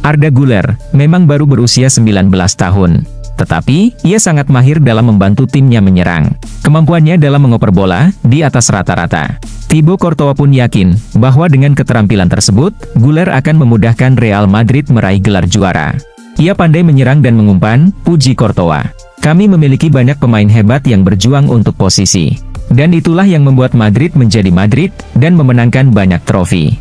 Arda Güler memang baru berusia 19 tahun. Tetapi, ia sangat mahir dalam membantu timnya menyerang. Kemampuannya dalam mengoper bola di atas rata-rata. Thibaut Courtois pun yakin bahwa dengan keterampilan tersebut, Güler akan memudahkan Real Madrid meraih gelar juara. Ia pandai menyerang dan mengumpan, puji Courtois. Kami memiliki banyak pemain hebat yang berjuang untuk posisi. Dan itulah yang membuat Madrid menjadi Madrid dan memenangkan banyak trofi.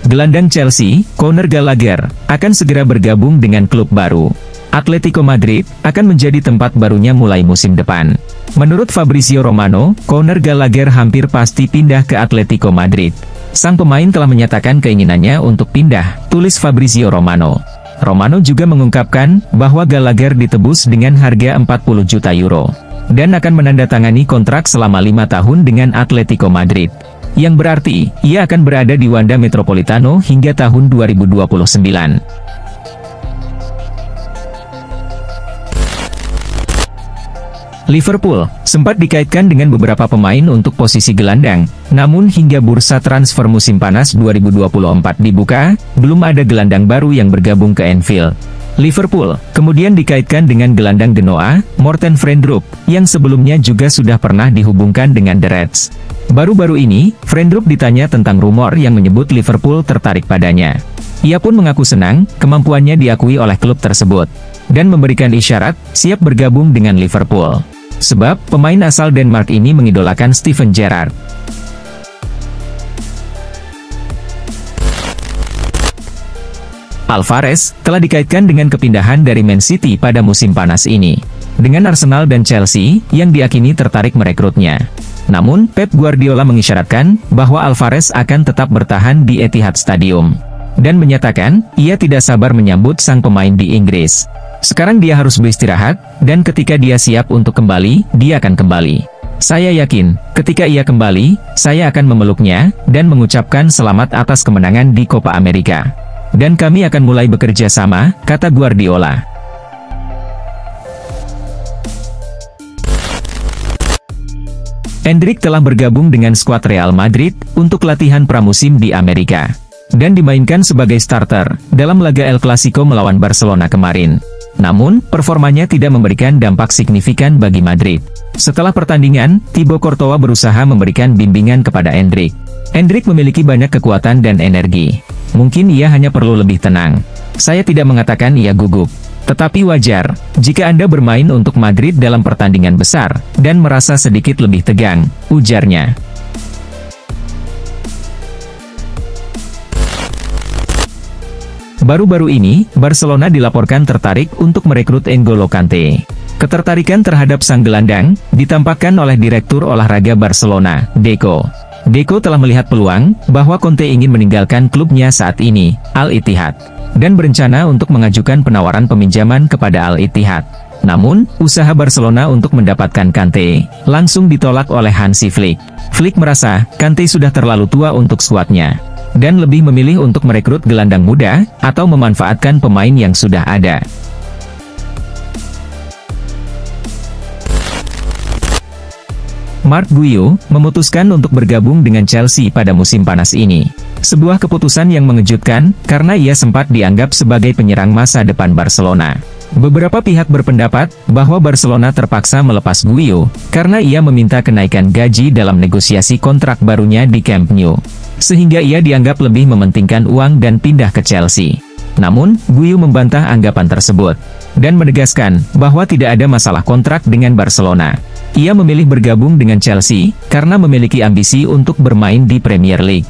Gelandang Chelsea, Conor Gallagher, akan segera bergabung dengan klub baru. Atletico Madrid akan menjadi tempat barunya mulai musim depan. Menurut Fabrizio Romano, Conor Gallagher hampir pasti pindah ke Atletico Madrid. Sang pemain telah menyatakan keinginannya untuk pindah, tulis Fabrizio Romano. Romano juga mengungkapkan bahwa Gallagher ditebus dengan harga 40 juta euro. Dan akan menandatangani kontrak selama 5 tahun dengan Atletico Madrid. Yang berarti, ia akan berada di Wanda Metropolitano hingga tahun 2029. Liverpool sempat dikaitkan dengan beberapa pemain untuk posisi gelandang, namun hingga bursa transfer musim panas 2024 dibuka, belum ada gelandang baru yang bergabung ke Anfield. Liverpool kemudian dikaitkan dengan gelandang Genoa, Morten Frijndrup, yang sebelumnya juga sudah pernah dihubungkan dengan The Reds. Baru-baru ini, Frijndrup ditanya tentang rumor yang menyebut Liverpool tertarik padanya. Ia pun mengaku senang, kemampuannya diakui oleh klub tersebut, dan memberikan isyarat, siap bergabung dengan Liverpool. Sebab, pemain asal Denmark ini mengidolakan Steven Gerrard. Alvarez telah dikaitkan dengan kepindahan dari Man City pada musim panas ini, dengan Arsenal dan Chelsea yang diyakini tertarik merekrutnya. Namun, Pep Guardiola mengisyaratkan bahwa Alvarez akan tetap bertahan di Etihad Stadium, dan menyatakan ia tidak sabar menyambut sang pemain di Inggris. Sekarang dia harus beristirahat, dan ketika dia siap untuk kembali, dia akan kembali. Saya yakin, ketika ia kembali, saya akan memeluknya, dan mengucapkan selamat atas kemenangan di Copa America. Dan kami akan mulai bekerja sama, kata Guardiola. Endrick telah bergabung dengan skuad Real Madrid untuk latihan pramusim di Amerika, dan dimainkan sebagai starter dalam laga El Clasico melawan Barcelona kemarin. Namun, performanya tidak memberikan dampak signifikan bagi Madrid. Setelah pertandingan, Thibaut Courtois berusaha memberikan bimbingan kepada Endrick. Endrick memiliki banyak kekuatan dan energi. Mungkin ia hanya perlu lebih tenang. Saya tidak mengatakan ia gugup. Tetapi wajar, jika Anda bermain untuk Madrid dalam pertandingan besar, dan merasa sedikit lebih tegang, ujarnya. Baru-baru ini, Barcelona dilaporkan tertarik untuk merekrut N'Golo Kante. Ketertarikan terhadap sang gelandang, ditampakkan oleh Direktur Olahraga Barcelona, Deco. Deco telah melihat peluang, bahwa Conte ingin meninggalkan klubnya saat ini, Al Ittihad, dan berencana untuk mengajukan penawaran peminjaman kepada Al Ittihad. Namun, usaha Barcelona untuk mendapatkan Kante, langsung ditolak oleh Hansi Flick. Flick merasa, Kante sudah terlalu tua untuk skuadnya, dan lebih memilih untuk merekrut gelandang muda, atau memanfaatkan pemain yang sudah ada. Marc Guiu memutuskan untuk bergabung dengan Chelsea pada musim panas ini. Sebuah keputusan yang mengejutkan, karena ia sempat dianggap sebagai penyerang masa depan Barcelona. Beberapa pihak berpendapat bahwa Barcelona terpaksa melepas Guiu, karena ia meminta kenaikan gaji dalam negosiasi kontrak barunya di Camp Nou. Sehingga ia dianggap lebih mementingkan uang dan pindah ke Chelsea. Namun, Guiu membantah anggapan tersebut, dan menegaskan bahwa tidak ada masalah kontrak dengan Barcelona. Ia memilih bergabung dengan Chelsea, karena memiliki ambisi untuk bermain di Premier League.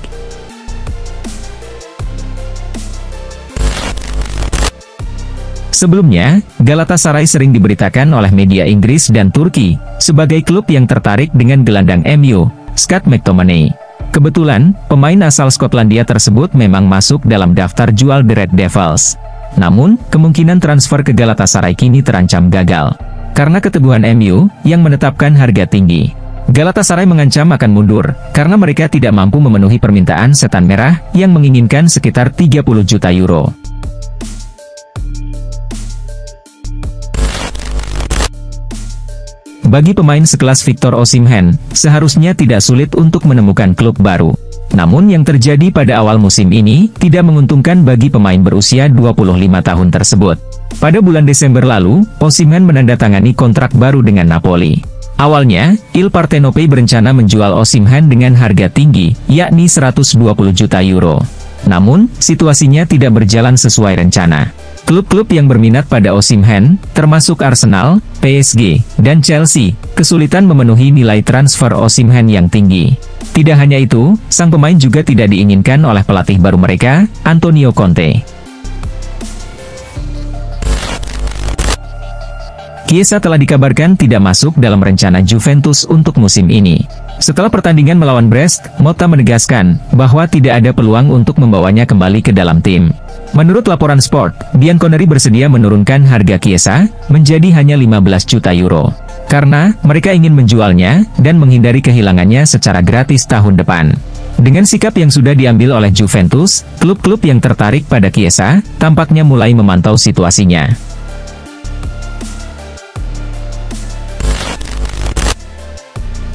Sebelumnya, Galatasaray sering diberitakan oleh media Inggris dan Turki, sebagai klub yang tertarik dengan gelandang MU, Scott McTominay. Kebetulan, pemain asal Skotlandia tersebut memang masuk dalam daftar jual The Red Devils. Namun, kemungkinan transfer ke Galatasaray kini terancam gagal, karena keteguhan MU, yang menetapkan harga tinggi. Galatasaray mengancam akan mundur, karena mereka tidak mampu memenuhi permintaan Setan Merah, yang menginginkan sekitar 30 juta euro. Bagi pemain sekelas Victor Osimhen, seharusnya tidak sulit untuk menemukan klub baru. Namun yang terjadi pada awal musim ini, tidak menguntungkan bagi pemain berusia 25 tahun tersebut. Pada bulan Desember lalu, Osimhen menandatangani kontrak baru dengan Napoli. Awalnya, Il Partenope berencana menjual Osimhen dengan harga tinggi, yakni 120 juta euro. Namun, situasinya tidak berjalan sesuai rencana. Klub-klub yang berminat pada Osimhen, termasuk Arsenal, PSG, dan Chelsea, kesulitan memenuhi nilai transfer Osimhen yang tinggi. Tidak hanya itu, sang pemain juga tidak diinginkan oleh pelatih baru mereka, Antonio Conte. Chiesa telah dikabarkan tidak masuk dalam rencana Juventus untuk musim ini. Setelah pertandingan melawan Brest, Motta menegaskan bahwa tidak ada peluang untuk membawanya kembali ke dalam tim. Menurut laporan Sport, Bianconeri bersedia menurunkan harga Chiesa menjadi hanya 15 juta euro. Karena mereka ingin menjualnya dan menghindari kehilangannya secara gratis tahun depan. Dengan sikap yang sudah diambil oleh Juventus, klub-klub yang tertarik pada Chiesa tampaknya mulai memantau situasinya.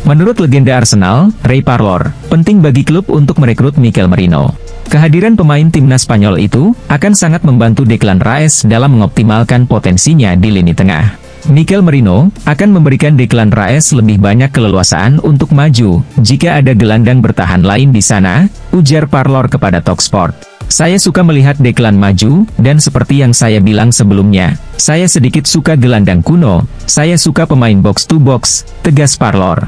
Menurut legenda Arsenal, Ray Parlour, penting bagi klub untuk merekrut Mikel Merino. Kehadiran pemain timnas Spanyol itu akan sangat membantu Declan Rice dalam mengoptimalkan potensinya di lini tengah. Mikel Merino akan memberikan Declan Rice lebih banyak keleluasaan untuk maju jika ada gelandang bertahan lain di sana, ujar Parlour kepada Talksport. Saya suka melihat Declan maju, dan seperti yang saya bilang sebelumnya, saya sedikit suka gelandang kuno, saya suka pemain box to box, tegas Parlour.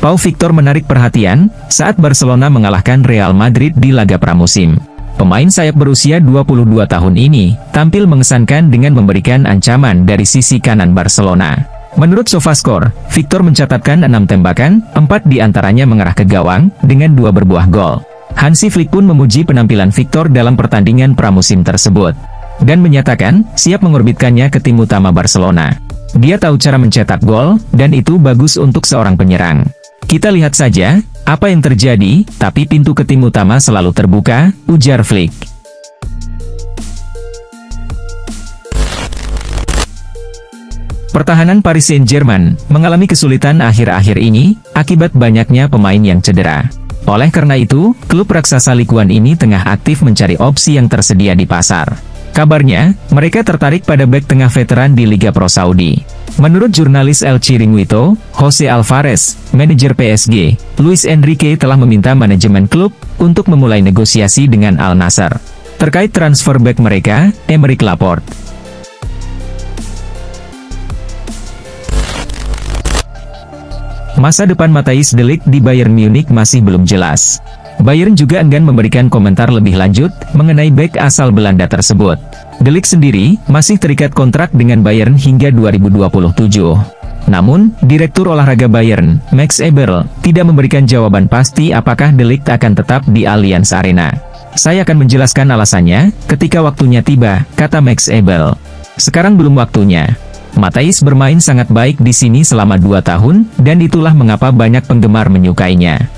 Pau Victor menarik perhatian saat Barcelona mengalahkan Real Madrid di laga pramusim. Pemain sayap berusia 22 tahun ini tampil mengesankan dengan memberikan ancaman dari sisi kanan Barcelona. Menurut SofaScore, Victor mencatatkan 6 tembakan, 4 diantaranya mengarah ke gawang, dengan 2 berbuah gol. Hansi Flick pun memuji penampilan Victor dalam pertandingan pramusim tersebut, dan menyatakan siap mengorbitkannya ke tim utama Barcelona. Dia tahu cara mencetak gol, dan itu bagus untuk seorang penyerang. Kita lihat saja apa yang terjadi, tapi pintu ke tim utama selalu terbuka, ujar Flick. Pertahanan Paris Saint-Germain mengalami kesulitan akhir-akhir ini akibat banyaknya pemain yang cedera. Oleh karena itu, klub raksasa Ligue 1 ini tengah aktif mencari opsi yang tersedia di pasar. Kabarnya, mereka tertarik pada bek tengah veteran di Liga Pro Saudi. Menurut jurnalis El Chiringuito, Jose Alvarez, manajer PSG, Luis Enrique telah meminta manajemen klub untuk memulai negosiasi dengan Al Nassr terkait transfer bek mereka, Aymeric Laporte. Masa depan Matthijs de Ligt di Bayern Munich masih belum jelas. Bayern juga enggan memberikan komentar lebih lanjut mengenai bek asal Belanda tersebut. De Ligt sendiri masih terikat kontrak dengan Bayern hingga 2027. Namun, Direktur Olahraga Bayern, Max Eberl, tidak memberikan jawaban pasti apakah De Ligt akan tetap di Allianz Arena. Saya akan menjelaskan alasannya ketika waktunya tiba, kata Max Eberl. Sekarang belum waktunya. Matthijs bermain sangat baik di sini selama 2 tahun, dan itulah mengapa banyak penggemar menyukainya.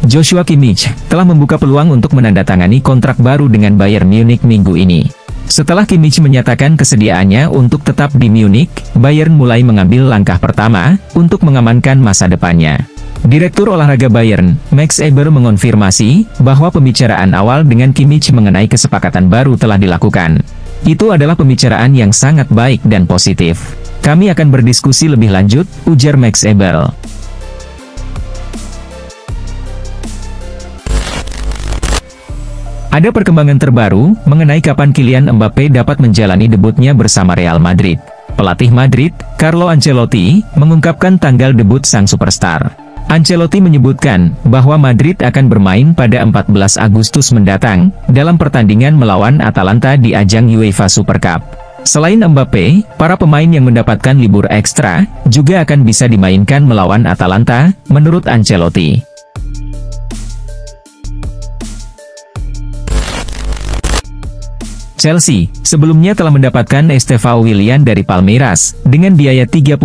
Joshua Kimmich telah membuka peluang untuk menandatangani kontrak baru dengan Bayern Munich minggu ini. Setelah Kimmich menyatakan kesediaannya untuk tetap di Munich, Bayern mulai mengambil langkah pertama untuk mengamankan masa depannya. Direktur Olahraga Bayern, Max Eberl mengonfirmasi bahwa pembicaraan awal dengan Kimmich mengenai kesepakatan baru telah dilakukan. Itu adalah pembicaraan yang sangat baik dan positif. Kami akan berdiskusi lebih lanjut, ujar Max Eberl. Ada perkembangan terbaru mengenai kapan Kylian Mbappe dapat menjalani debutnya bersama Real Madrid. Pelatih Madrid, Carlo Ancelotti, mengungkapkan tanggal debut sang superstar. Ancelotti menyebutkan bahwa Madrid akan bermain pada 14 Agustus mendatang dalam pertandingan melawan Atalanta di ajang UEFA Super Cup. Selain Mbappe, para pemain yang mendapatkan libur ekstra juga akan bisa dimainkan melawan Atalanta, menurut Ancelotti. Chelsea sebelumnya telah mendapatkan Estevão Willian dari Palmeiras dengan biaya 34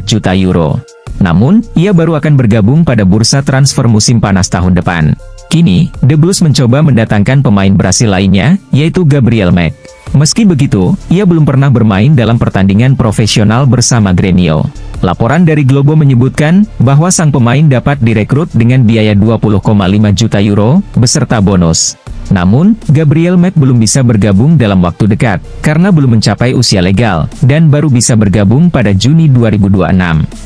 juta euro. Namun, ia baru akan bergabung pada bursa transfer musim panas tahun depan. Kini, The Blues mencoba mendatangkan pemain Brasil lainnya, yaitu Gabriel Mack. Meski begitu, ia belum pernah bermain dalam pertandingan profesional bersama Grêmio. Laporan dari Globo menyebutkan bahwa sang pemain dapat direkrut dengan biaya 20,5 juta euro, beserta bonus. Namun, Gabriel Mack belum bisa bergabung dalam waktu dekat, karena belum mencapai usia legal, dan baru bisa bergabung pada Juni 2026.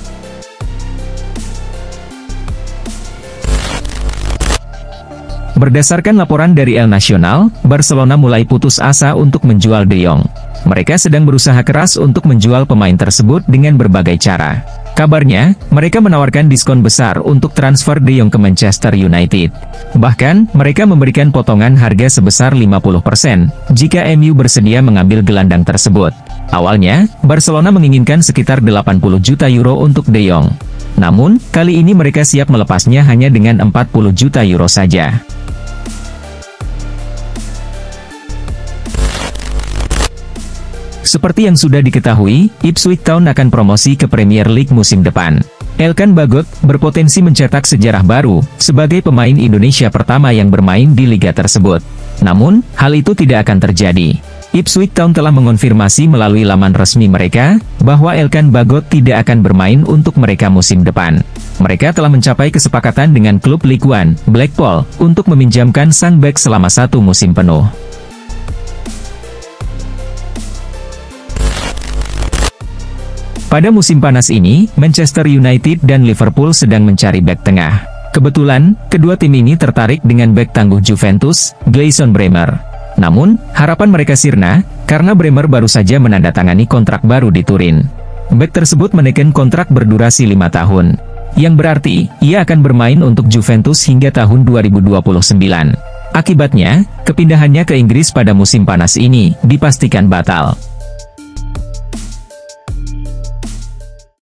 Berdasarkan laporan dari El Nacional, Barcelona mulai putus asa untuk menjual De Jong. Mereka sedang berusaha keras untuk menjual pemain tersebut dengan berbagai cara. Kabarnya, mereka menawarkan diskon besar untuk transfer De Jong ke Manchester United. Bahkan, mereka memberikan potongan harga sebesar 50% jika MU bersedia mengambil gelandang tersebut. Awalnya, Barcelona menginginkan sekitar 80 juta euro untuk De Jong. Namun, kali ini mereka siap melepasnya hanya dengan 40 juta euro saja. Seperti yang sudah diketahui, Ipswich Town akan promosi ke Premier League musim depan. Elkan Bagot berpotensi mencetak sejarah baru sebagai pemain Indonesia pertama yang bermain di liga tersebut. Namun, hal itu tidak akan terjadi. Ipswich Town telah mengonfirmasi melalui laman resmi mereka bahwa Elkan Bagot tidak akan bermain untuk mereka musim depan. Mereka telah mencapai kesepakatan dengan klub League One, Blackpool, untuk meminjamkan sang bek selama 1 musim penuh. Pada musim panas ini, Manchester United dan Liverpool sedang mencari bek tengah. Kebetulan, kedua tim ini tertarik dengan bek tangguh Juventus, Gleison Bremer. Namun, harapan mereka sirna, karena Bremer baru saja menandatangani kontrak baru di Turin. Bek tersebut menekan kontrak berdurasi 5 tahun. Yang berarti, ia akan bermain untuk Juventus hingga tahun 2029. Akibatnya, kepindahannya ke Inggris pada musim panas ini, dipastikan batal.